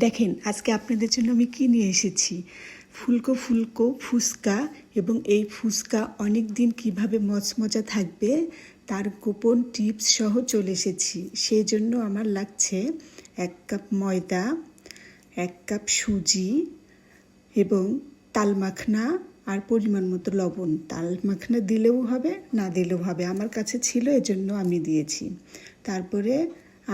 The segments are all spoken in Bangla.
দেখেন আজকে আপনাদের জন্য আমি কি নিয়ে এসেছি। ফুলকো ফুলকো ফুচকা, এবং এই ফুচকা অনেক দিন কীভাবে মচমচা থাকবে তার গোপন টিপস সহ চলে এসেছি। সেই জন্য আমার লাগছে 1 কাপ ময়দা, 1 কাপ সুজি এবং তাল মাখনা আর পরিমাণ মতো লবণ। তাল মাখনা দিলেও হবে, না দিলেও হবে, আমার কাছে ছিল এজন্য আমি দিয়েছি। তারপরে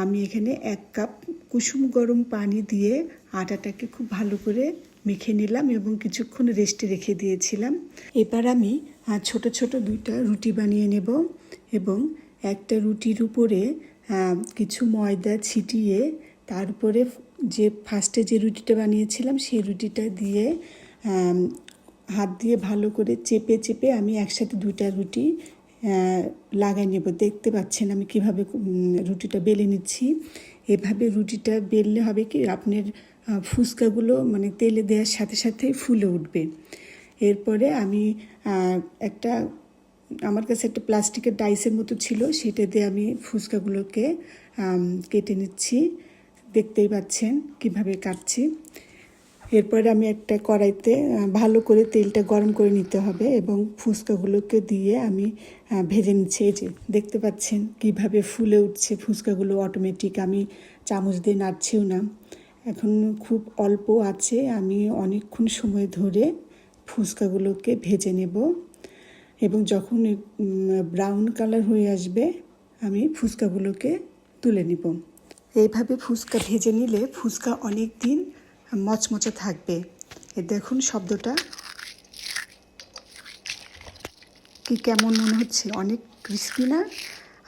আমি এখানে 1 কাপ কুসুম গরম পানি দিয়ে আটাটাকে খুব ভালো করে মেখে নিলাম এবং কিছুক্ষণ রেস্টে রেখে দিয়েছিলাম। এবার আমি ছোট ছোট 2টা রুটি বানিয়ে নেব এবং একটা রুটির উপরে কিছু ময়দা ছিটিয়ে তারপরে ফার্স্টে যে রুটিটা বানিয়েছিলাম সেই রুটিটা দিয়ে হাত দিয়ে ভালো করে চেপে চেপে আমি একসাথে 2টা রুটি লাগাই নেব। দেখতে পাচ্ছেন আমি কিভাবে রুটিটা বেলে নিচ্ছি। এভাবে রুটিটা বেললে হবে কি আপনার ফুচকাগুলো মানে তেলে দেওয়ার সাথে সাথে ফুলে উঠবে। এরপরে আমি আমার কাছে একটা প্লাস্টিকের ডাইসের মতো ছিল, সেটা দিয়ে আমি ফুচকাগুলোকে কেটে নিচ্ছি। দেখতেই পাচ্ছেন কিভাবে কাটছি। এরপরে আমি একটা কড়াইতে ভালো করে তেলটা গরম করে নিতে হবে এবং ফুচকাগুলোকে দিয়ে আমি ভেজে নিচ্ছি। এই যে দেখতে পাচ্ছেন কিভাবে ফুলে উঠছে ফুচকাগুলো অটোমেটিক, আমি চামচ দিয়ে নাড়ছিও না। এখন খুব অল্প আছে, আমি অনেকক্ষণ সময় ধরে ফুচকাগুলোকে ভেজে নেব এবং যখন ব্রাউন কালার হয়ে আসবে আমি ফুচকাগুলোকে তুলে নেব। এইভাবে ফুচকা ভেজে নিলে ফুচকা অনেক দিন মচমচে থাকবে। দেখুন শব্দটা কি কেমন মনে হচ্ছে, অনেক ক্রিস্পি না?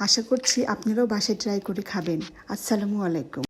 আশা করছি আপনারাও বাসায় ট্রাই করে খাবেন। আসসালামু আলাইকুম।